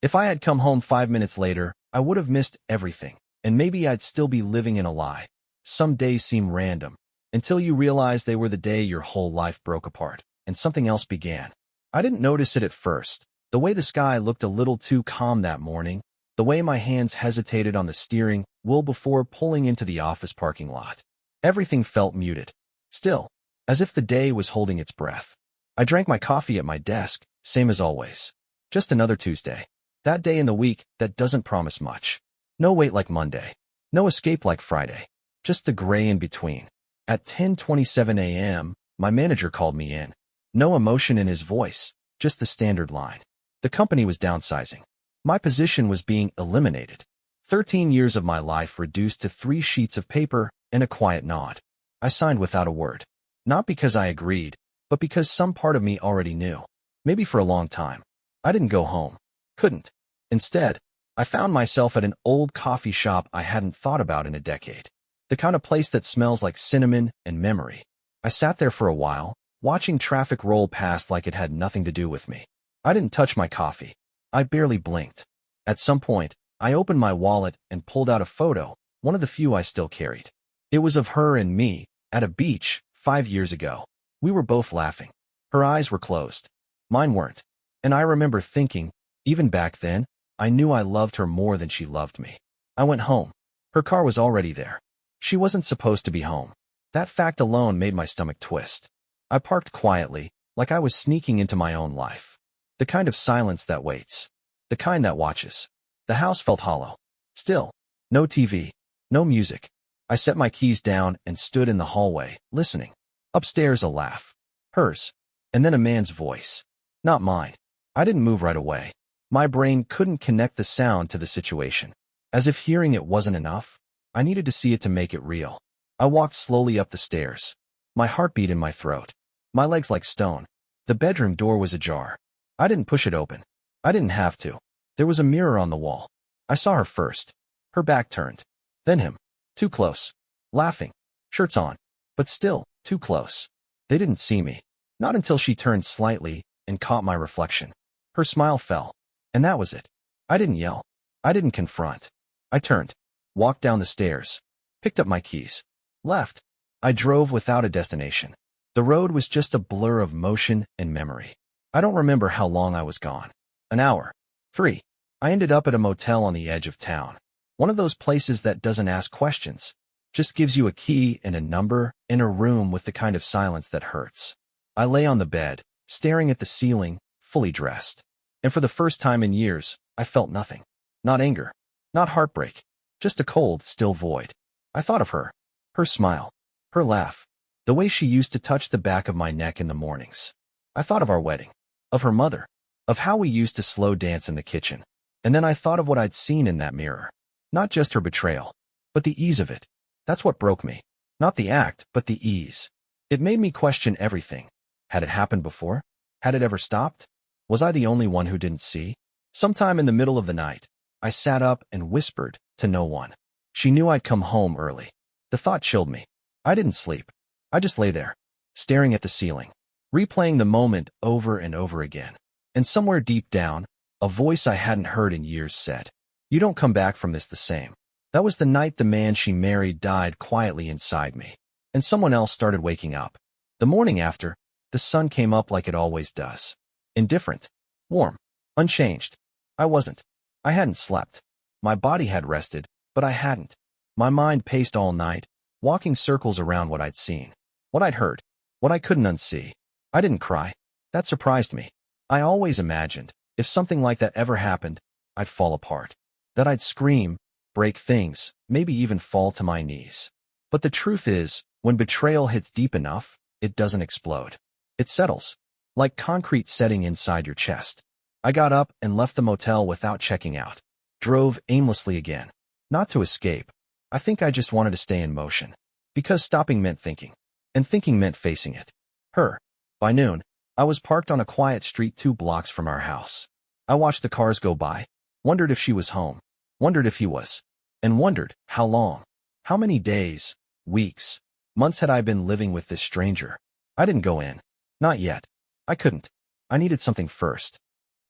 If I had come home 5 minutes later, I would have missed everything, and maybe I'd still be living in a lie. Some days seem random, until you realize they were the day your whole life broke apart, and something else began. I didn't notice it at first. The way the sky looked a little too calm that morning, the way my hands hesitated on the steering wheel before pulling into the office parking lot. Everything felt muted. Still, as if the day was holding its breath. I drank my coffee at my desk, same as always. Just another Tuesday. That day in the week that doesn't promise much. No wait like Monday. No escape like Friday. Just the gray in between. At 10:27 a.m., my manager called me in. No emotion in his voice, just the standard line. The company was downsizing. My position was being eliminated. 13 years of my life reduced to 3 sheets of paper and a quiet nod. I signed without a word. Not because I agreed, but because some part of me already knew. Maybe for a long time. I didn't go home. Couldn't. Instead, I found myself at an old coffee shop I hadn't thought about in a decade. The kind of place that smells like cinnamon and memory. I sat there for a while, watching traffic roll past like it had nothing to do with me. I didn't touch my coffee. I barely blinked. At some point, I opened my wallet and pulled out a photo, one of the few I still carried. It was of her and me, at a beach, 5 years ago. We were both laughing. Her eyes were closed. Mine weren't. And I remember thinking, even back then, I knew I loved her more than she loved me. I went home. Her car was already there. She wasn't supposed to be home. That fact alone made my stomach twist. I parked quietly, like I was sneaking into my own life. The kind of silence that waits. The kind that watches. The house felt hollow. Still. No TV. No music. I set my keys down and stood in the hallway, listening. Upstairs a laugh. Hers. And then a man's voice. Not mine. I didn't move right away. My brain couldn't connect the sound to the situation. As if hearing it wasn't enough, I needed to see it to make it real. I walked slowly up the stairs. My heartbeat in my throat. My legs like stone. The bedroom door was ajar. I didn't push it open. I didn't have to. There was a mirror on the wall. I saw her first. Her back turned. Then him. Too close. Laughing. Shirts on. But still, too close. They didn't see me. Not until she turned slightly and caught my reflection. Her smile fell. And that was it. I didn't yell. I didn't confront. I turned. Walked down the stairs. Picked up my keys. Left. I drove without a destination. The road was just a blur of motion and memory. I don't remember how long I was gone. An hour. 3. I ended up at a motel on the edge of town. One of those places that doesn't ask questions. Just gives you a key and a number in a room with the kind of silence that hurts. I lay on the bed, staring at the ceiling, fully dressed. And for the first time in years, I felt nothing. Not anger. Not heartbreak. Just a cold, still void. I thought of her. Her smile. Her laugh. The way she used to touch the back of my neck in the mornings. I thought of our wedding. Of her mother. Of how we used to slow dance in the kitchen. And then I thought of what I'd seen in that mirror. Not just her betrayal, but the ease of it. That's what broke me. Not the act, but the ease. It made me question everything. Had it happened before? Had it ever stopped? Was I the only one who didn't see? Sometime in the middle of the night, I sat up and whispered to no one. She knew I'd come home early. The thought chilled me. I didn't sleep. I just lay there, staring at the ceiling, replaying the moment over and over again. And somewhere deep down, a voice I hadn't heard in years said, "You don't come back from this the same." That was the night the man she married died quietly inside me, and someone else started waking up. The morning after, the sun came up like it always does. Indifferent, warm, unchanged. I wasn't. I hadn't slept. My body had rested, but I hadn't. My mind paced all night, walking circles around what I'd seen, what I'd heard, what I couldn't unsee. I didn't cry. That surprised me. I always imagined, if something like that ever happened, I'd fall apart. That I'd scream, break things, maybe even fall to my knees. But the truth is, when betrayal hits deep enough, it doesn't explode. It settles, like concrete setting inside your chest. I got up and left the motel without checking out. Drove aimlessly again. Not to escape. I think I just wanted to stay in motion. Because stopping meant thinking. And thinking meant facing it. Her. By noon, I was parked on a quiet street 2 blocks from our house. I watched the cars go by, wondered if she was home, wondered if he was, and wondered how long. How many days, weeks, months had I been living with this stranger? I didn't go in. Not yet. I couldn't. I needed something first.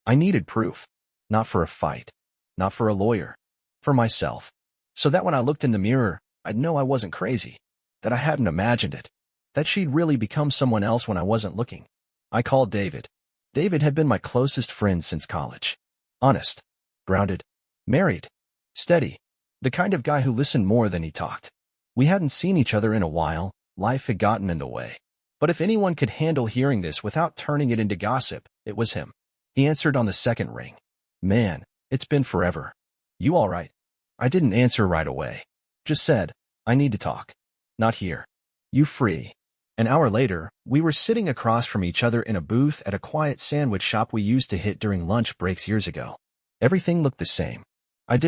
I needed proof. Not for a fight. Not for a lawyer. For myself. So that when I looked in the mirror, I'd know I wasn't crazy. That I hadn't imagined it. That she'd really become someone else when I wasn't looking. I called David. David had been my closest friend since college. Honest. Grounded. Married. Steady. The kind of guy who listened more than he talked. We hadn't seen each other in a while. Life had gotten in the way. But if anyone could handle hearing this without turning it into gossip, it was him. He answered on the second ring. Man, it's been forever. You all right? I didn't answer right away. Just said, I need to talk. Not here. You free. An hour later, we were sitting across from each other in a booth at a quiet sandwich shop we used to hit during lunch breaks years ago. Everything looked the same. I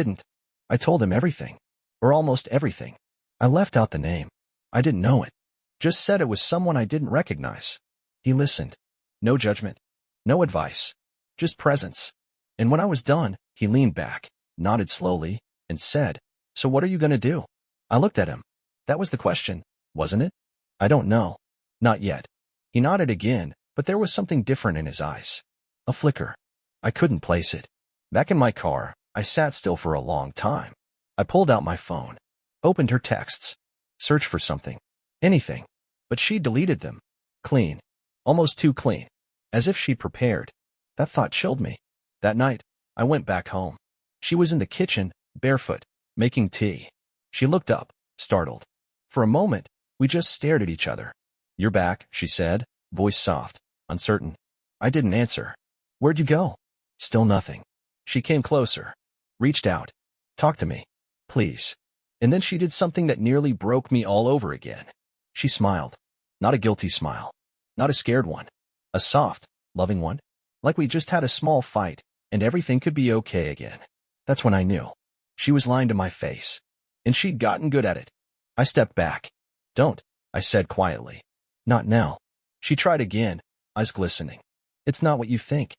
told him everything. Or almost everything. I left out the name. I didn't know it. Just said it was someone I didn't recognize. He listened. No judgment. No advice. Just presence. And when I was done, he leaned back, nodded slowly, and said, So what are you going to do? I looked at him. That was the question, wasn't it? I don't know. Not yet. He nodded again, but there was something different in his eyes. A flicker. I couldn't place it. Back in my car, I sat still for a long time. I pulled out my phone. Opened her texts. Searched for something. Anything. But she deleted them. Clean. Almost too clean. As if she'd prepared. That thought chilled me. That night, I went back home. She was in the kitchen, barefoot, making tea. She looked up, startled. For a moment, we just stared at each other. You're back, she said, voice soft, uncertain. I didn't answer. Where'd you go? Still nothing. She came closer. Reached out. Talk to me. Please. And then she did something that nearly broke me all over again. She smiled. Not a guilty smile. Not a scared one. A soft, loving one. Like we just had a small fight, and everything could be okay again. That's when I knew. She was lying to my face. And she'd gotten good at it. I stepped back. Don't, I said quietly. Not now. She tried again, eyes glistening. It's not what you think.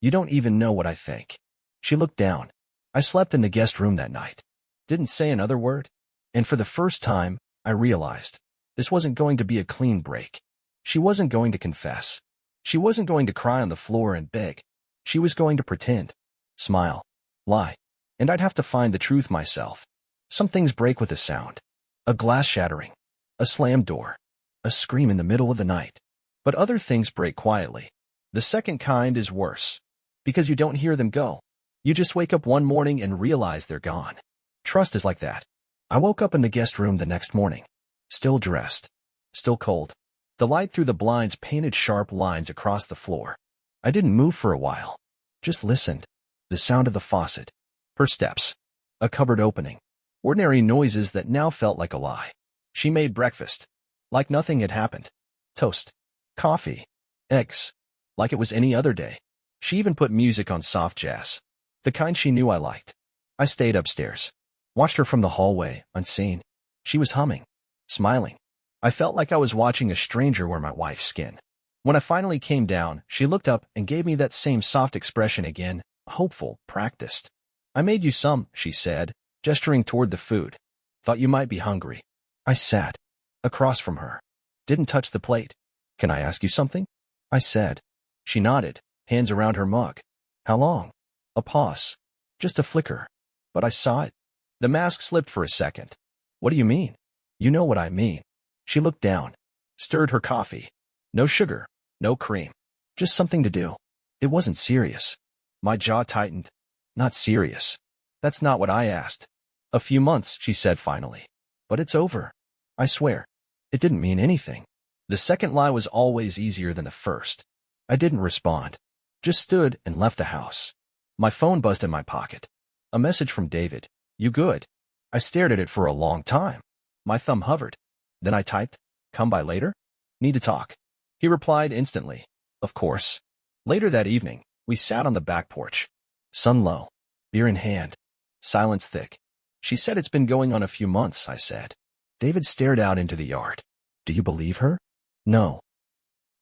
You don't even know what I think. She looked down. I slept in the guest room that night. Didn't say another word. And for the first time, I realized this wasn't going to be a clean break. She wasn't going to confess. She wasn't going to cry on the floor and beg. She was going to pretend, smile, lie. And I'd have to find the truth myself. Some things break with a sound. A glass shattering. A slammed door. A scream in the middle of the night. But other things break quietly. The second kind is worse. Because you don't hear them go. You just wake up one morning and realize they're gone. Trust is like that. I woke up in the guest room the next morning. Still dressed. Still cold. The light through the blinds painted sharp lines across the floor. I didn't move for a while. Just listened. The sound of the faucet. Her steps. A cupboard opening. Ordinary noises that now felt like a lie. She made breakfast. Like nothing had happened. Toast. Coffee. Eggs. Like it was any other day. She even put music on soft jazz. The kind she knew I liked. I stayed upstairs. Watched her from the hallway, unseen. She was humming. Smiling. I felt like I was watching a stranger wear my wife's skin. When I finally came down, she looked up and gave me that same soft expression again, hopeful, practiced. I made you some, she said, gesturing toward the food. Thought you might be hungry. I sat across from her. Didn't touch the plate. Can I ask you something? I said. She nodded, hands around her mug. How long? A pause. Just a flicker. But I saw it. The mask slipped for a second. What do you mean? You know what I mean. She looked down. Stirred her coffee. No sugar. No cream. Just something to do. It wasn't serious. My jaw tightened. Not serious. That's not what I asked. A few months, she said finally. But it's over. I swear. It didn't mean anything. The second lie was always easier than the first. I didn't respond. Just stood and left the house. My phone buzzed in my pocket. A message from David. You good? I stared at it for a long time. My thumb hovered. Then I typed, come by later? Need to talk. He replied instantly. Of course. Later that evening, we sat on the back porch. Sun low. Beer in hand. Silence thick. She said it's been going on a few months, I said. David stared out into the yard. Do you believe her? No.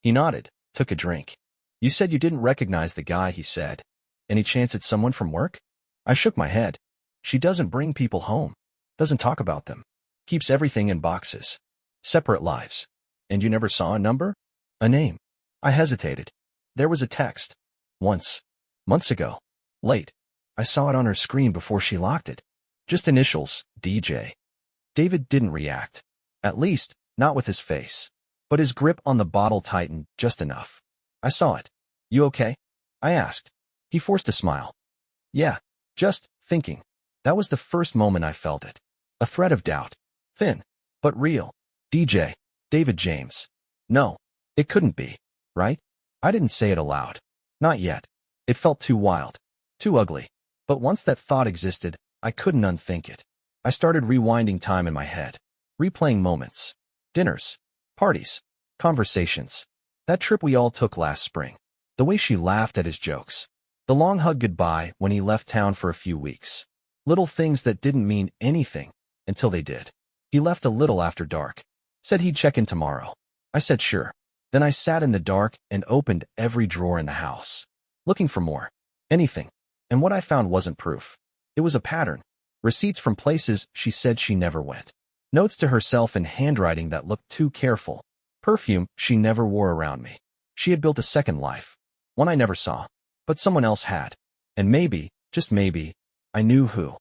He nodded, took a drink. You said you didn't recognize the guy, he said. Any chance it's someone from work? I shook my head. She doesn't bring people home. Doesn't talk about them. Keeps everything in boxes. Separate lives. And you never saw a number? A name. I hesitated. There was a text. Once. Months ago. Late. I saw it on her screen before she locked it. Just initials, DJ. David didn't react. At least, not with his face. But his grip on the bottle tightened just enough. I saw it. You okay? I asked. He forced a smile. Yeah, just thinking. That was the first moment I felt it. A thread of doubt. Thin, but real. DJ. David James. No, it couldn't be. Right? I didn't say it aloud. Not yet. It felt too wild. Too ugly. But once that thought existed, I couldn't unthink it. I started rewinding time in my head. Replaying moments. Dinners. Parties. Conversations. That trip we all took last spring. The way she laughed at his jokes. The long hug goodbye when he left town for a few weeks. Little things that didn't mean anything until they did. He left a little after dark. Said he'd check in tomorrow. I said sure. Then I sat in the dark and opened every drawer in the house. Looking for more. Anything. And what I found wasn't proof. It was a pattern. Receipts from places she said she never went. Notes to herself in handwriting that looked too careful. Perfume she never wore around me. She had built a second life. One I never saw. But someone else had. And maybe, just maybe, I knew who.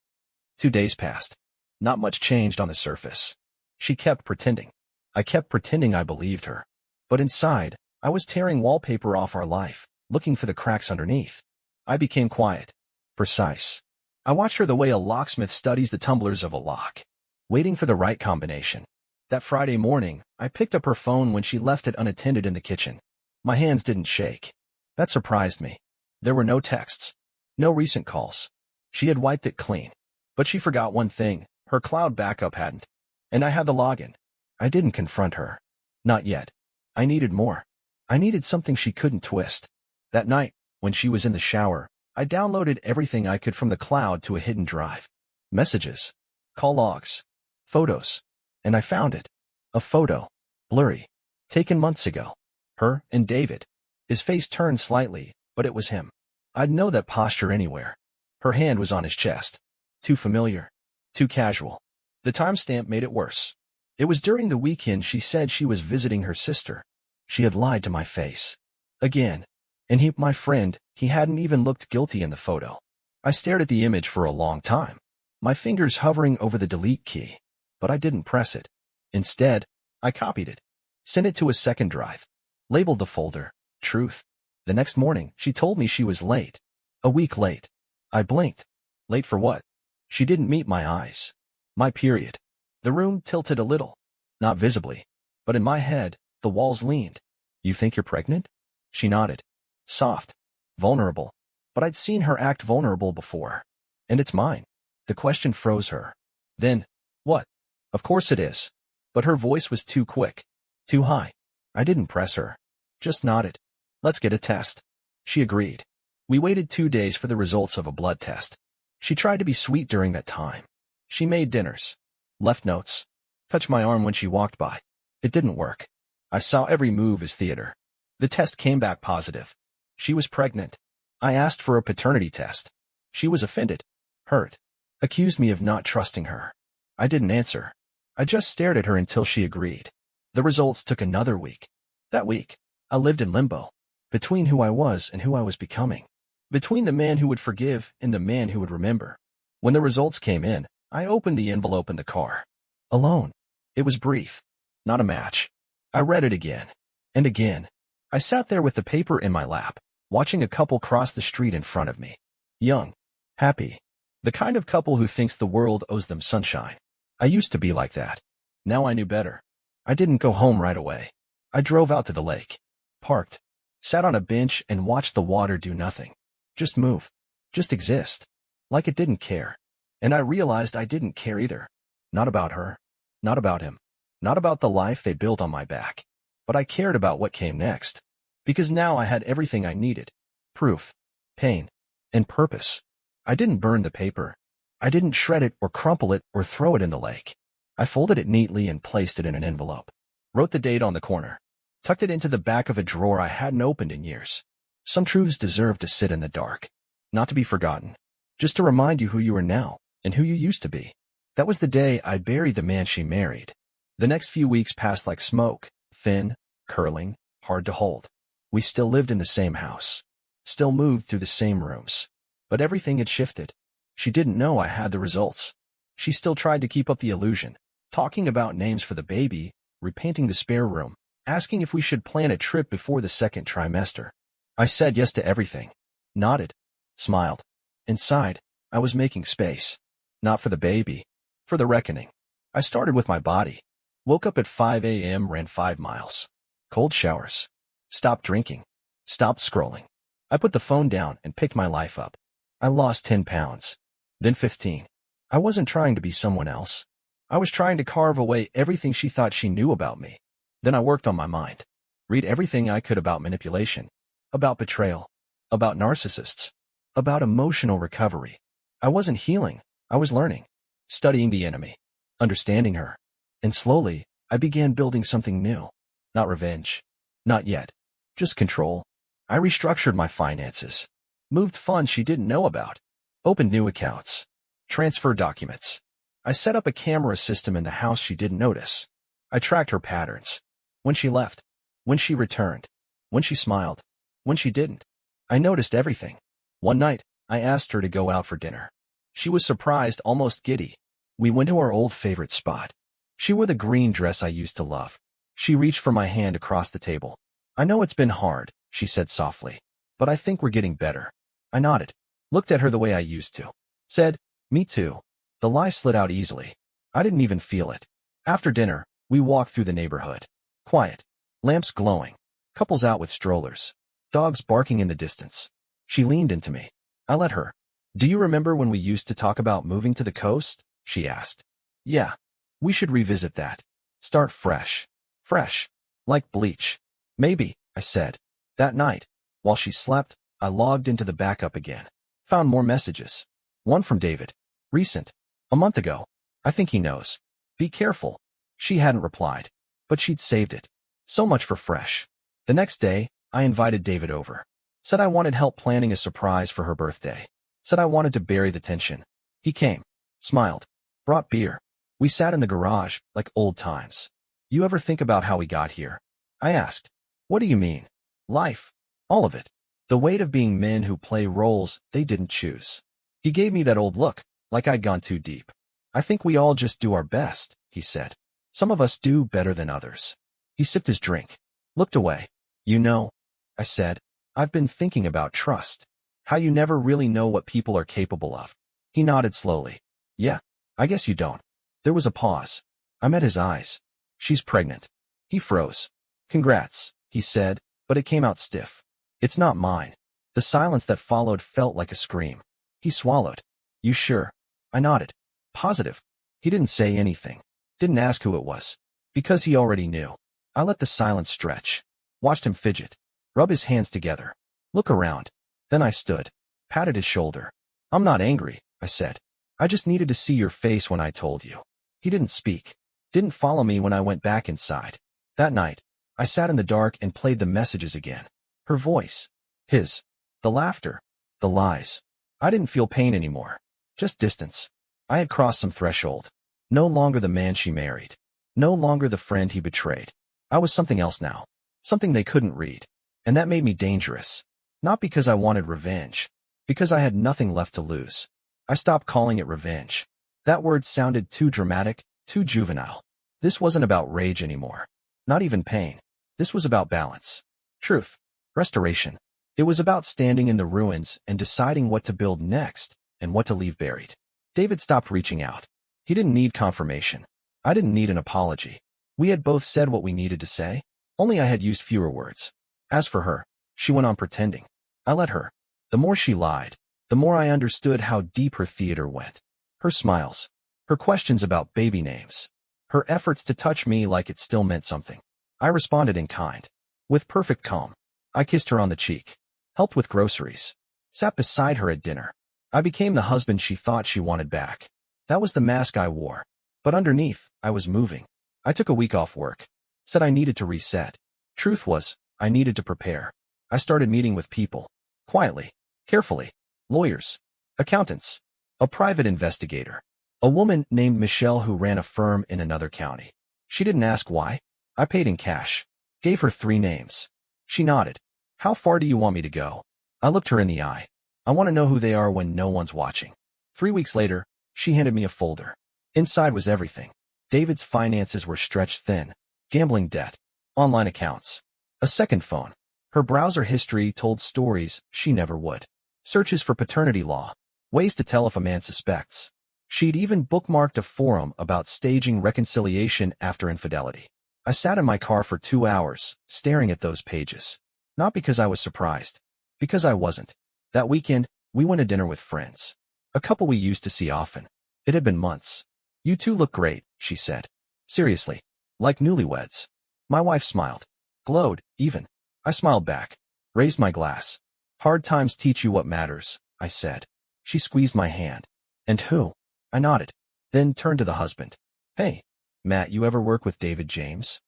2 days passed. Not much changed on the surface. She kept pretending. I kept pretending I believed her. But inside, I was tearing wallpaper off our life, looking for the cracks underneath. I became quiet. Precise. I watched her the way a locksmith studies the tumblers of a lock. Waiting for the right combination. That Friday morning, I picked up her phone when she left it unattended in the kitchen. My hands didn't shake. That surprised me. There were no texts. No recent calls. She had wiped it clean. But she forgot one thing. Her cloud backup hadn't. And I had the login. I didn't confront her. Not yet. I needed more. I needed something she couldn't twist. That night, when she was in the shower, I downloaded everything I could from the cloud to a hidden drive. Messages. Call logs. Photos. And I found it. A photo. Blurry. Taken months ago. Her and David. His face turned slightly, but it was him. I'd know that posture anywhere. Her hand was on his chest. Too familiar. Too casual. The timestamp made it worse. It was during the weekend she said she was visiting her sister. She had lied to my face. Again. And he, my friend, he hadn't even looked guilty in the photo. I stared at the image for a long time. My fingers hovering over the delete key. But I didn't press it. Instead, I copied it. Sent it to a second drive. Labeled the folder, Truth. The next morning, she told me she was late. A week late. I blinked. Late for what? She didn't meet my eyes. My period. The room tilted a little. Not visibly. But in my head, the walls leaned. You think you're pregnant? She nodded. Soft. Vulnerable. But I'd seen her act vulnerable before. And it's mine. The question froze her. Then, what? Of course it is. But her voice was too quick. Too high. I didn't press her. Just nodded. Let's get a test. She agreed. We waited 2 days for the results of a blood test. She tried to be sweet during that time. She made dinners. Left notes. Touched my arm when she walked by. It didn't work. I saw every move as theater. The test came back positive. She was pregnant. I asked for a paternity test. She was offended. Hurt. Accused me of not trusting her. I didn't answer. I just stared at her until she agreed. The results took another week. That week, I lived in limbo. Between who I was and who I was becoming. Between the man who would forgive and the man who would remember. When the results came in, I opened the envelope in the car. Alone. It was brief. Not a match. I read it again. And again. I sat there with the paper in my lap, watching a couple cross the street in front of me. Young. Happy. The kind of couple who thinks the world owes them sunshine. I used to be like that. Now I knew better. I didn't go home right away. I drove out to the lake. Parked. Sat on a bench and watched the water do nothing. Just move. Just exist. Like it didn't care. And I realized I didn't care either. Not about her. Not about him. Not about the life they built on my back. But I cared about what came next. Because now I had everything I needed. Proof. Pain. And purpose. I didn't burn the paper. I didn't shred it or crumple it or throw it in the lake. I folded it neatly and placed it in an envelope. Wrote the date on the corner. Tucked it into the back of a drawer I hadn't opened in years. Some truths deserve to sit in the dark. Not to be forgotten. Just to remind you who you are now and who you used to be. That was the day I buried the man she married. The next few weeks passed like smoke. Thin, curling, hard to hold. We still lived in the same house. Still moved through the same rooms. But everything had shifted. She didn't know I had the results. She still tried to keep up the illusion, talking about names for the baby, repainting the spare room, asking if we should plan a trip before the second trimester. I said yes to everything, nodded, smiled. Inside, I was making space. Not for the baby, for the reckoning. I started with my body. Woke up at 5 a.m., ran 5 miles. Cold showers. Stopped drinking. Stopped scrolling. I put the phone down and picked my life up. I lost 10 pounds. Then 15. I wasn't trying to be someone else. I was trying to carve away everything she thought she knew about me. Then I worked on my mind. Read everything I could about manipulation, about betrayal, about narcissists, about emotional recovery. I wasn't healing. I was learning, studying the enemy, understanding her. And slowly, I began building something new. Not revenge. Not yet. Just control. I restructured my finances. Moved funds she didn't know about. Opened new accounts. Transferred documents. I set up a camera system in the house she didn't notice. I tracked her patterns. When she left. When she returned. When she smiled. When she didn't. I noticed everything. One night, I asked her to go out for dinner. She was surprised, almost giddy. We went to our old favorite spot. She wore the green dress I used to love. She reached for my hand across the table. I know it's been hard, she said softly, but I think we're getting better. I nodded, looked at her the way I used to. Said, me too. The lie slid out easily. I didn't even feel it. After dinner, we walked through the neighborhood. Quiet. Lamps glowing. Couples out with strollers. Dogs barking in the distance. She leaned into me. I let her. Do you remember when we used to talk about moving to the coast? She asked. Yeah. We should revisit that. Start fresh. Fresh. Like bleach. Maybe, I said. That night, while she slept, I logged into the backup again. Found more messages. One from David. Recent. A month ago. I think he knows. Be careful. She hadn't replied, but she'd saved it. So much for fresh. The next day, I invited David over. Said I wanted help planning a surprise for her birthday. Said I wanted to bury the tension. He came. Smiled. Brought beer. We sat in the garage, like old times. You ever think about how we got here? I asked. What do you mean? Life. All of it. The weight of being men who play roles they didn't choose. He gave me that old look, like I'd gone too deep. I think we all just do our best, he said. Some of us do better than others. He sipped his drink. Looked away. You know, I said, I've been thinking about trust. How you never really know what people are capable of. He nodded slowly. Yeah, I guess you don't. There was a pause. I met his eyes. She's pregnant. He froze. Congrats, he said, but it came out stiff. It's not mine. The silence that followed felt like a scream. He swallowed. You sure? I nodded. Positive. He didn't say anything. Didn't ask who it was. Because he already knew. I let the silence stretch. Watched him fidget. Rub his hands together. Look around. Then I stood. Patted his shoulder. I'm not angry, I said. I just needed to see your face when I told you. He didn't speak. Didn't follow me when I went back inside. That night, I sat in the dark and played the messages again. Her voice. His. The laughter. The lies. I didn't feel pain anymore. Just distance. I had crossed some threshold. No longer the man she married. No longer the friend he betrayed. I was something else now. Something they couldn't read. And that made me dangerous. Not because I wanted revenge. Because I had nothing left to lose. I stopped calling it revenge. That word sounded too dramatic, too juvenile. This wasn't about rage anymore. Not even pain. This was about balance. Truth. Restoration. It was about standing in the ruins and deciding what to build next and what to leave buried. David stopped reaching out. He didn't need confirmation. I didn't need an apology. We had both said what we needed to say, only I had used fewer words. As for her, she went on pretending. I let her. The more she lied, the more I understood how deep her theater went. Her smiles. Her questions about baby names. Her efforts to touch me like it still meant something. I responded in kind. With perfect calm. I kissed her on the cheek. Helped with groceries. Sat beside her at dinner. I became the husband she thought she wanted back. That was the mask I wore. But underneath, I was moving. I took a week off work. Said I needed to reset. Truth was, I needed to prepare. I started meeting with people. Quietly. Carefully. Lawyers. Accountants. A private investigator. A woman named Michelle who ran a firm in another county. She didn't ask why. I paid in cash. Gave her 3 names. She nodded. How far do you want me to go? I looked her in the eye. I want to know who they are when no one's watching. 3 weeks later, she handed me a folder. Inside was everything. David's finances were stretched thin. Gambling debt. Online accounts. A second phone. Her browser history told stories she never would. Searches for paternity law. Ways to tell if a man suspects. She'd even bookmarked a forum about staging reconciliation after infidelity. I sat in my car for 2 hours, staring at those pages. Not because I was surprised. Because I wasn't. That weekend, we went to dinner with friends. A couple we used to see often. It had been months. "You two look great," she said. Seriously. Like newlyweds. My wife smiled. Glowed, even. I smiled back. Raised my glass. "Hard times teach you what matters," I said. She squeezed my hand. "And who?" I nodded. Then turned to the husband. "Hey, Matt, you ever work with David James?"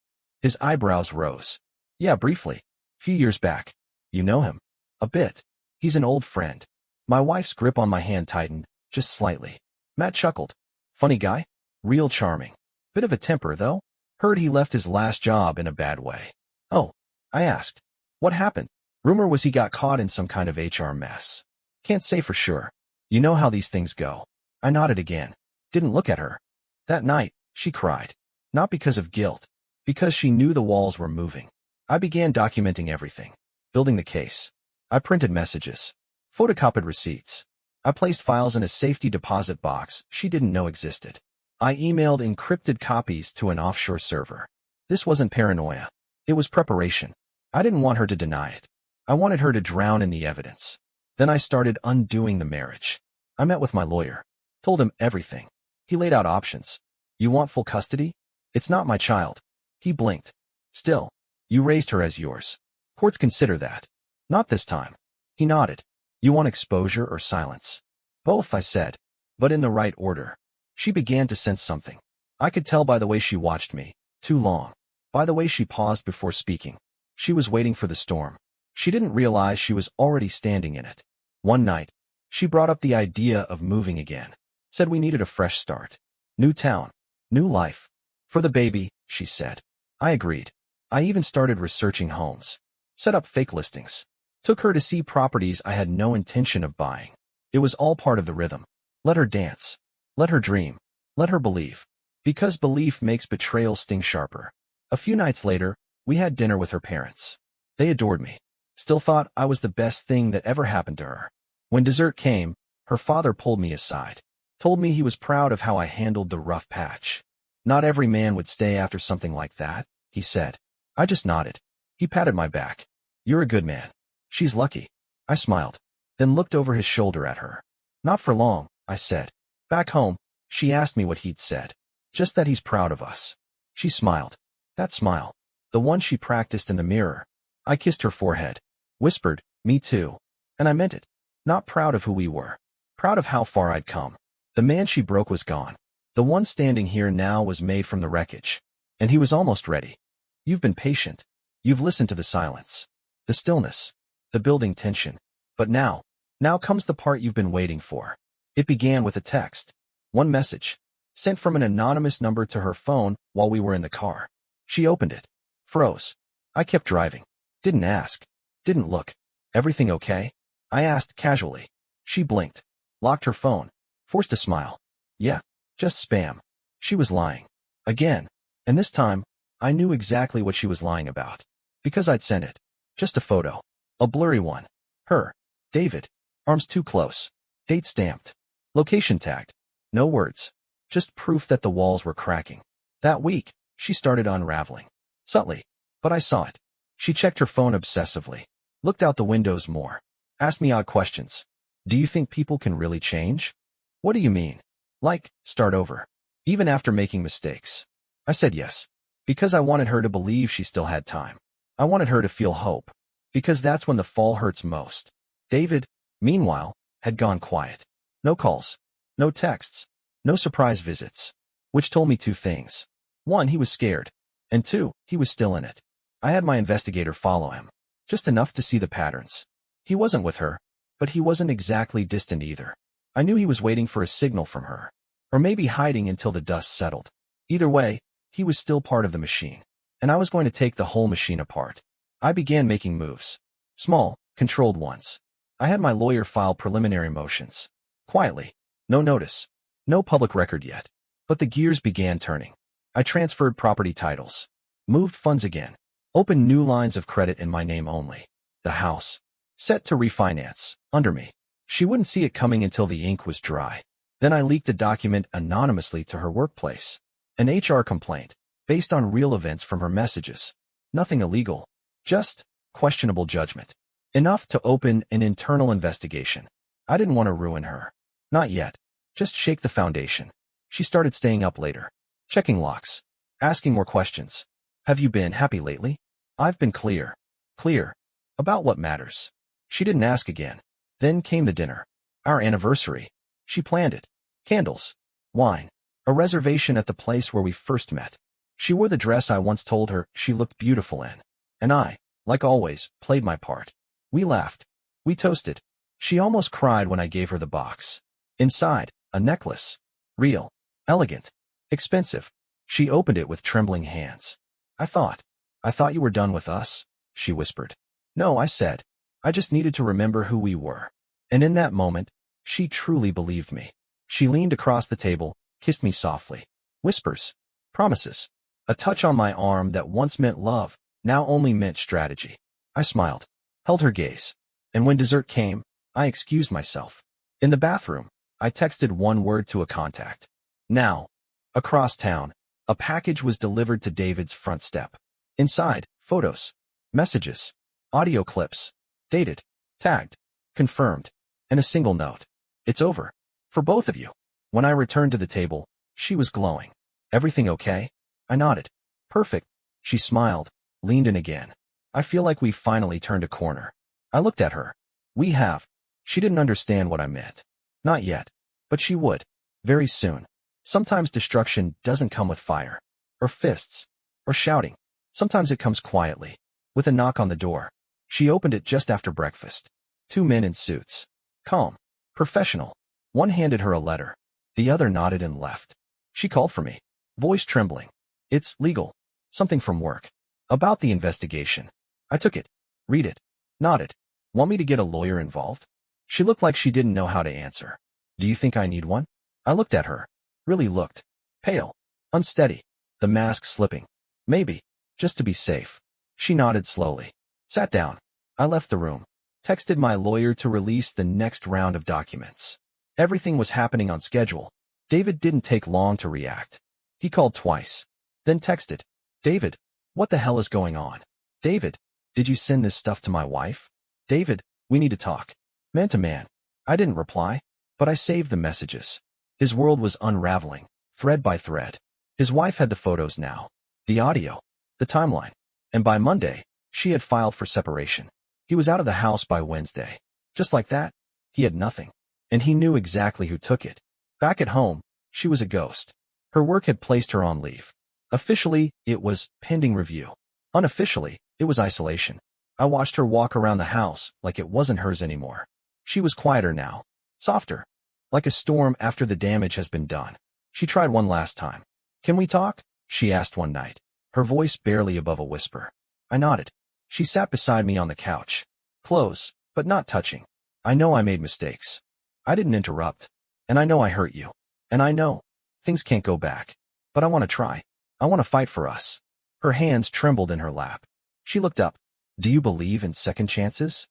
His eyebrows rose. "Yeah, briefly. Few years back." "You know him?" "A bit. He's an old friend." My wife's grip on my hand tightened, just slightly. Matt chuckled. "Funny guy? Real charming. Bit of a temper, though. Heard he left his last job in a bad way." "Oh," I asked. "What happened?" "Rumor was he got caught in some kind of HR mess. Can't say for sure. You know how these things go." I nodded again. Didn't look at her. That night, she cried. Not because of guilt. Because she knew the walls were moving. I began documenting everything. Building the case. I printed messages. Photocopied receipts. I placed files in a safety deposit box she didn't know existed. I emailed encrypted copies to an offshore server. This wasn't paranoia. It was preparation. I didn't want her to deny it. I wanted her to drown in the evidence. Then I started undoing the marriage. I met with my lawyer. Told him everything. He laid out options. "You want full custody? It's not my child." He blinked. "Still, you raised her as yours. Courts consider that." "Not this time." He nodded. "You want exposure or silence?" "Both," I said, but in the right order. She began to sense something. I could tell by the way she watched me. Too long. By the way she paused before speaking. She was waiting for the storm. She didn't realize she was already standing in it. One night, she brought up the idea of moving again. Said we needed a fresh start. New town. New life. For the baby, she said. I agreed. I even started researching homes. Set up fake listings. Took her to see properties I had no intention of buying. It was all part of the rhythm. Let her dance. Let her dream. Let her believe. Because belief makes betrayal sting sharper. A few nights later, we had dinner with her parents. They adored me. Still thought I was the best thing that ever happened to her. When dessert came, her father pulled me aside. Told me he was proud of how I handled the rough patch. "Not every man would stay after something like that," he said. I just nodded. He patted my back. "You're a good man. She's lucky." I smiled, then looked over his shoulder at her. "Not for long," I said. Back home, she asked me what he'd said. Just that he's proud of us. She smiled. That smile. The one she practiced in the mirror. I kissed her forehead. Whispered, "Me too." And I meant it. Not proud of who we were. Proud of how far I'd come. The man she broke was gone. The one standing here now was made from the wreckage. And he was almost ready. "You've been patient. You've listened to the silence. The stillness. The building tension. But now comes the part you've been waiting for." It began with a text. One message. Sent from an anonymous number to her phone while we were in the car. She opened it. Froze. I kept driving. Didn't ask. Didn't look. "Everything okay?" I asked casually. She blinked. Locked her phone. Forced a smile. "Yeah. Just spam." She was lying. Again. And this time, I knew exactly what she was lying about. Because I'd sent it. Just a photo. A blurry one. Her. David. Arms too close. Date stamped. Location tagged. No words. Just proof that the walls were cracking. That week, she started unraveling. Subtly. But I saw it. She checked her phone obsessively. Looked out the windows more. Asked me odd questions. "Do you think people can really change?" "What do you mean?" "Like, start over. Even after making mistakes." I said yes. Because I wanted her to believe she still had time. I wanted her to feel hope. Because that's when the fall hurts most. David, meanwhile, had gone quiet. No calls. No texts. No surprise visits. Which told me two things. One, he was scared. And two, he was still in it. I had my investigator follow him. Just enough to see the patterns. He wasn't with her, but he wasn't exactly distant either. I knew he was waiting for a signal from her. Or maybe hiding until the dust settled. Either way, he was still part of the machine. And I was going to take the whole machine apart. I began making moves. Small, controlled ones. I had my lawyer file preliminary motions. Quietly. No notice. No public record yet. But the gears began turning. I transferred property titles. Moved funds again. Opened new lines of credit in my name only. The house. Set to refinance. Under me. She wouldn't see it coming until the ink was dry. Then I leaked a document anonymously to her workplace. An HR complaint, based on real events from her messages. Nothing illegal. Just questionable judgment. Enough to open an internal investigation. I didn't want to ruin her. Not yet. Just shake the foundation. She started staying up later. Checking locks. Asking more questions. Have you been happy lately? I've been clear. Clear. About what matters. She didn't ask again. Then came the dinner. Our anniversary. She planned it. Candles. Wine. A reservation at the place where we first met. She wore the dress I once told her she looked beautiful in. And I, like always, played my part. We laughed. We toasted. She almost cried when I gave her the box. Inside, a necklace. Real. Elegant. Expensive. She opened it with trembling hands. I thought you were done with us, she whispered. No, I said. I just needed to remember who we were. And in that moment, she truly believed me. She leaned across the table, kissed me softly. Whispers. Promises. A touch on my arm that once meant love, now only meant strategy. I smiled. Held her gaze. And when dessert came, I excused myself. In the bathroom, I texted one word to a contact. Now. Across town, a package was delivered to David's front step. Inside, photos, messages, audio clips, dated, tagged, confirmed, and a single note. It's over. For both of you. When I returned to the table, she was glowing. Everything okay? I nodded. Perfect. She smiled, leaned in again. I feel like we finally turned a corner. I looked at her. We have. She didn't understand what I meant. Not yet. But she would. Very soon. Sometimes destruction doesn't come with fire. Or fists. Or shouting. Sometimes it comes quietly. With a knock on the door. She opened it just after breakfast. 2 men in suits. Calm. Professional. One handed her a letter. The other nodded and left. She called for me. Voice trembling. It's legal. Something from work. About the investigation. I took it. Read it. Nodded. Want me to get a lawyer involved? She looked like she didn't know how to answer. Do you think I need one? I looked at her. Really looked. Pale. Unsteady. The mask slipping. Maybe. Just to be safe. She nodded slowly. Sat down. I left the room. Texted my lawyer to release the next round of documents. Everything was happening on schedule. David didn't take long to react. He called twice. Then texted. David, what the hell is going on? David, did you send this stuff to my wife? David, we need to talk. Man to man. I didn't reply, but I saved the messages. His world was unraveling, thread by thread. His wife had the photos now, the audio, the timeline. And by Monday, she had filed for separation. He was out of the house by Wednesday. Just like that, he had nothing. And he knew exactly who took it. Back at home, she was a ghost. Her work had placed her on leave. Officially, it was pending review. Unofficially, it was isolation. I watched her walk around the house like it wasn't hers anymore. She was quieter now. Softer. Like a storm after the damage has been done. She tried one last time. Can we talk? She asked one night. Her voice barely above a whisper. I nodded. She sat beside me on the couch. Close, but not touching. I know I made mistakes. I didn't interrupt. And I know I hurt you. And I know. Things can't go back. But I want to try. I want to fight for us. Her hands trembled in her lap. She looked up. Do you believe in second chances?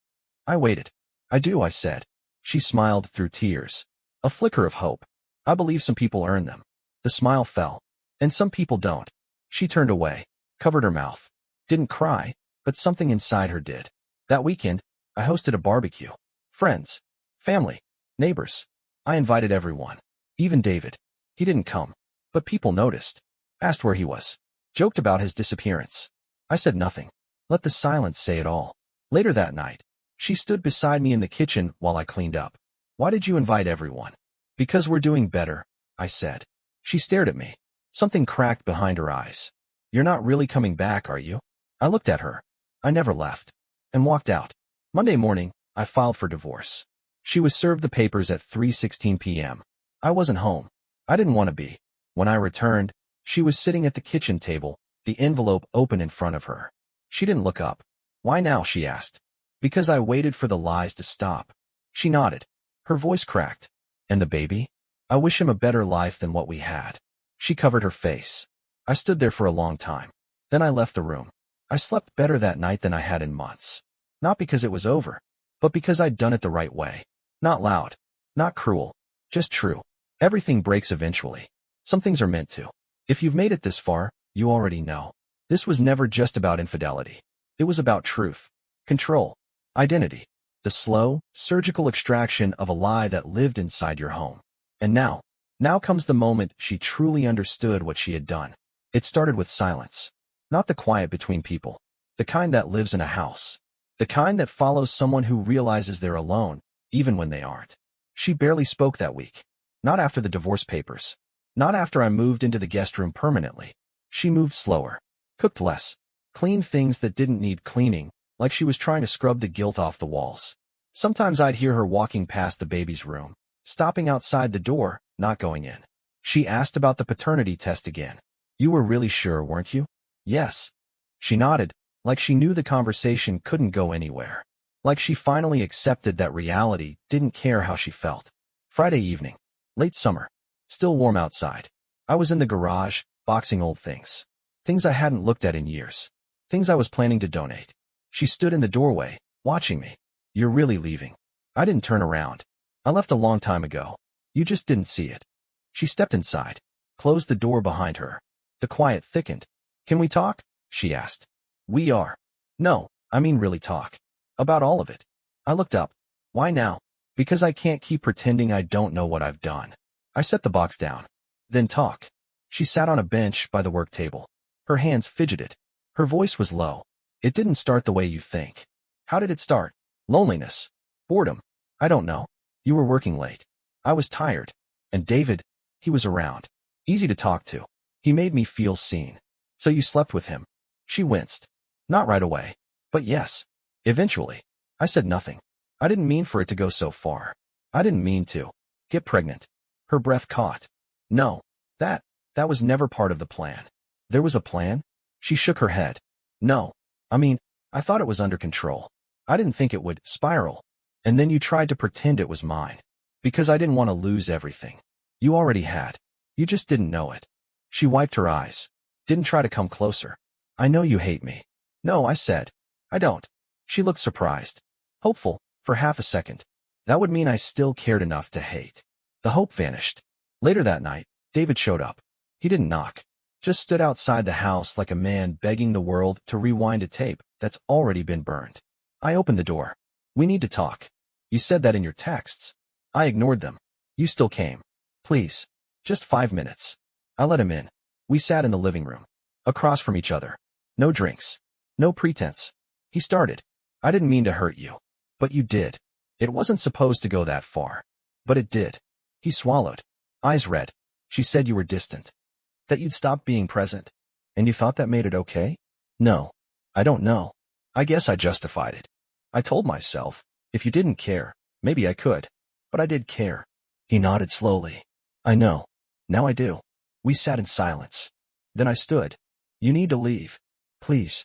I waited. I do, I said. She smiled through tears. A flicker of hope. I believe some people earn them. The smile fell. And some people don't. She turned away. Covered her mouth. Didn't cry, but something inside her did. That weekend, I hosted a barbecue. Friends. Family. Neighbors. I invited everyone. Even David. He didn't come. But people noticed. Asked where he was. Joked about his disappearance. I said nothing. Let the silence say it all. Later that night, she stood beside me in the kitchen while I cleaned up. Why did you invite everyone? Because we're doing better, I said. She stared at me. Something cracked behind her eyes. You're not really coming back, are you? I looked at her. I never left. And walked out. Monday morning, I filed for divorce. She was served the papers at 3:16 p.m. I wasn't home. I didn't want to be. When I returned, she was sitting at the kitchen table, the envelope open in front of her. She didn't look up. Why now, she asked. Because I waited for the lies to stop. She nodded. Her voice cracked. And the baby? I wish him a better life than what we had. She covered her face. I stood there for a long time. Then I left the room. I slept better that night than I had in months. Not because it was over, but because I'd done it the right way. Not loud. Not cruel. Just true. Everything breaks eventually. Some things are meant to. If you've made it this far, you already know. This was never just about infidelity. It was about truth, control, identity, the slow, surgical extraction of a lie that lived inside your home. And now comes the moment she truly understood what she had done. It started with silence. Not the quiet between people. The kind that lives in a house. The kind that follows someone who realizes they're alone, even when they aren't. She barely spoke that week. Not after the divorce papers. Not after I moved into the guest room permanently. She moved slower. Cooked less. Cleaned things that didn't need cleaning, like she was trying to scrub the guilt off the walls. Sometimes I'd hear her walking past the baby's room, stopping outside the door, not going in. She asked about the paternity test again. You were really sure, weren't you? Yes. She nodded, like she knew the conversation couldn't go anywhere. Like she finally accepted that reality didn't care how she felt. Friday evening. Late summer. Still warm outside. I was in the garage, boxing old things. Things I hadn't looked at in years. Things I was planning to donate. She stood in the doorway, watching me. You're really leaving. I didn't turn around. I left a long time ago. You just didn't see it. She stepped inside, closed the door behind her. The quiet thickened. Can we talk? She asked. We are. No, I mean really talk. About all of it. I looked up. Why now? Because I can't keep pretending I don't know what I've done. I set the box down. Then talk. She sat on a bench by the work table. Her hands fidgeted. Her voice was low. It didn't start the way you think. How did it start? Loneliness. Boredom. I don't know. You were working late. I was tired. And David, he was around. Easy to talk to. He made me feel seen. So you slept with him. She winced. Not right away. But yes. Eventually. I said nothing. I didn't mean for it to go so far. I didn't mean to. Get pregnant. Her breath caught. No. That was never part of the plan. There was a plan? She shook her head. No. I mean, I thought it was under control. I didn't think it would spiral. And then you tried to pretend it was mine. Because I didn't want to lose everything. You already had. You just didn't know it. She wiped her eyes. Didn't try to come closer. I know you hate me. No, I said. I don't. She looked surprised. Hopeful, for half a second. That would mean I still cared enough to hate. The hope vanished. Later that night, David showed up. He didn't knock. Just stood outside the house like a man begging the world to rewind a tape that's already been burned. I opened the door. We need to talk. You said that in your texts. I ignored them. You still came. Please. Just 5 minutes. I let him in. We sat in the living room. Across from each other. No drinks. No pretense. He started. I didn't mean to hurt you. But you did. It wasn't supposed to go that far. But it did. He swallowed. Eyes red. She said you were distant. That you'd stopped being present. And you thought that made it okay? No. I don't know. I guess I justified it. I told myself, if you didn't care, maybe I could. But I did care. He nodded slowly. I know. Now I do. We sat in silence. Then I stood. You need to leave. Please.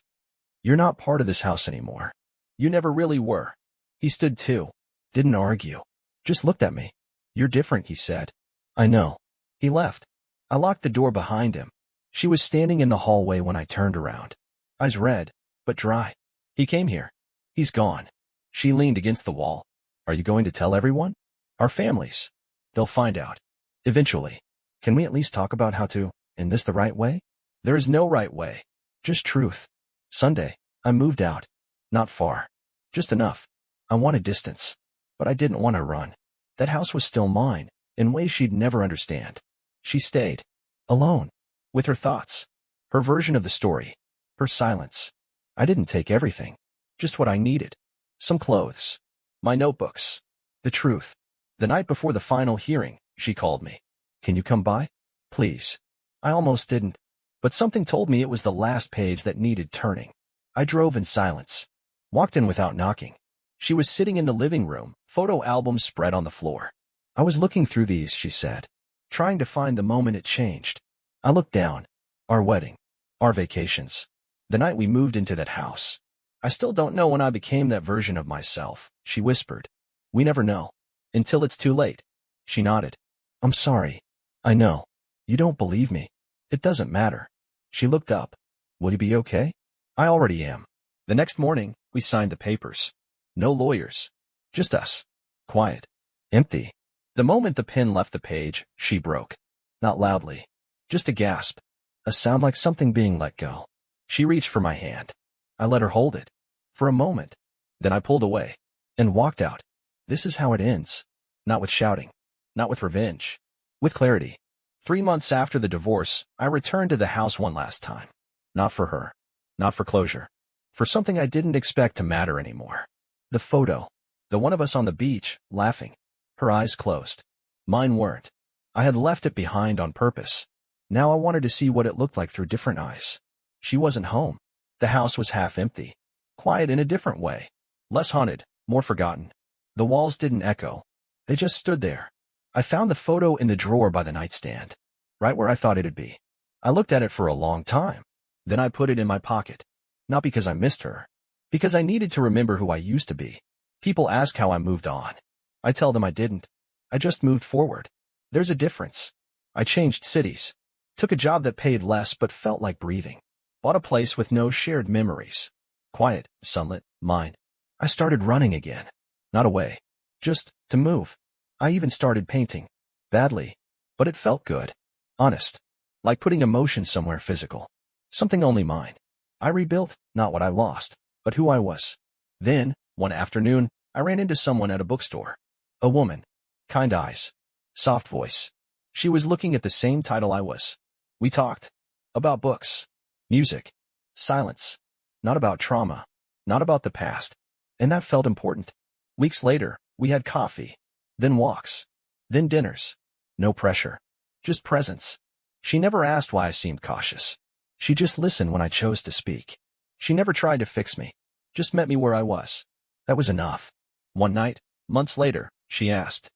You're not part of this house anymore. You never really were. He stood too. Didn't argue. Just looked at me. You're different, he said. I know. He left. I locked the door behind him. She was standing in the hallway when I turned around. Eyes red, but dry. He came here. He's gone. She leaned against the wall. Are you going to tell everyone? Our families. They'll find out. Eventually. Can we at least talk about how to end this the right way? There is no right way. Just truth. Sunday, I moved out. Not far. Just enough. I wanted distance. But I didn't want to run. That house was still mine, in ways she'd never understand. She stayed. Alone. With her thoughts. Her version of the story. Her silence. I didn't take everything. Just what I needed. Some clothes. My notebooks. The truth. The night before the final hearing, she called me. Can you come by? Please. I almost didn't. But something told me it was the last page that needed turning. I drove in silence. Walked in without knocking. She was sitting in the living room, photo albums spread on the floor. I was looking through these, she said. Trying to find the moment it changed. I looked down. Our wedding. Our vacations. The night we moved into that house. I still don't know when I became that version of myself, she whispered. We never know. Until it's too late. She nodded. I'm sorry. I know. You don't believe me. It doesn't matter. She looked up. Would you be okay? I already am. The next morning, we signed the papers. No lawyers. Just us. Quiet. Empty. The moment the pen left the page, she broke. Not loudly. Just a gasp. A sound like something being let go. She reached for my hand. I let her hold it. For a moment. Then I pulled away. And walked out. This is how it ends. Not with shouting. Not with revenge. With clarity. 3 months after the divorce, I returned to the house one last time. Not for her. Not for closure. For something I didn't expect to matter anymore. The photo. The one of us on the beach, laughing. Her eyes closed. Mine weren't. I had left it behind on purpose. Now I wanted to see what it looked like through different eyes. She wasn't home. The house was half empty. Quiet in a different way. Less haunted, more forgotten. The walls didn't echo. They just stood there. I found the photo in the drawer by the nightstand. Right where I thought it'd be. I looked at it for a long time. Then I put it in my pocket. Not because I missed her. Because I needed to remember who I used to be. People ask how I moved on. I tell them I didn't. I just moved forward. There's a difference. I changed cities. Took a job that paid less but felt like breathing. Bought a place with no shared memories. Quiet, sunlit, mine. I started running again. Not away. Just to move. I even started painting. Badly. But it felt good. Honest. Like putting emotion somewhere physical. Something only mine. I rebuilt, not what I lost, but who I was. Then, one afternoon, I ran into someone at a bookstore. A woman. Kind eyes. Soft voice. She was looking at the same title I was. We talked. About books. Music. Silence. Not about trauma. Not about the past. And that felt important. Weeks later, we had coffee. Then walks. Then dinners. No pressure. Just presence. She never asked why I seemed cautious. She just listened when I chose to speak. She never tried to fix me. Just met me where I was. That was enough. One night, months later, she asked,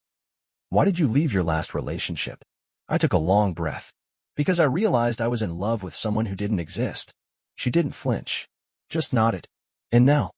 "Why did you leave your last relationship?" I took a long breath. Because I realized I was in love with someone who didn't exist. She didn't flinch. Just nodded. And now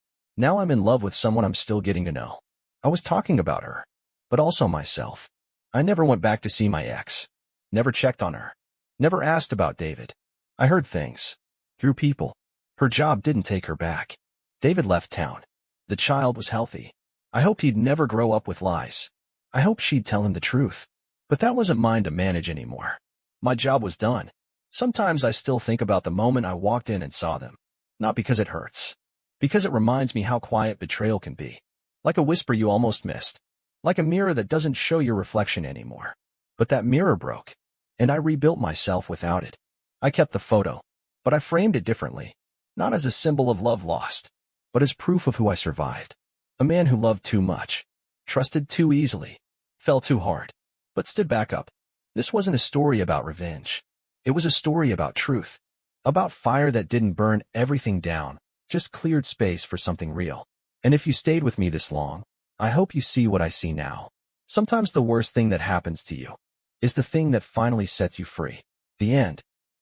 I'm in love with someone I'm still getting to know. I was talking about her. But also myself. I never went back to see my ex. Never checked on her. Never asked about David. I heard things. Through people. Her job didn't take her back. David left town. The child was healthy. I hoped he'd never grow up with lies. I hoped she'd tell him the truth. But that wasn't mine to manage anymore. My job was done. Sometimes I still think about the moment I walked in and saw them. Not because it hurts. Because it reminds me how quiet betrayal can be. Like a whisper you almost missed. Like a mirror that doesn't show your reflection anymore. But that mirror broke. And I rebuilt myself without it. I kept the photo. But I framed it differently. Not as a symbol of love lost. But as proof of who I survived. A man who loved too much. Trusted too easily. Fell too hard. But stood back up. This wasn't a story about revenge. It was a story about truth. About fire that didn't burn everything down. Just cleared space for something real. And if you stayed with me this long, I hope you see what I see now. Sometimes the worst thing that happens to you is the thing that finally sets you free. The end.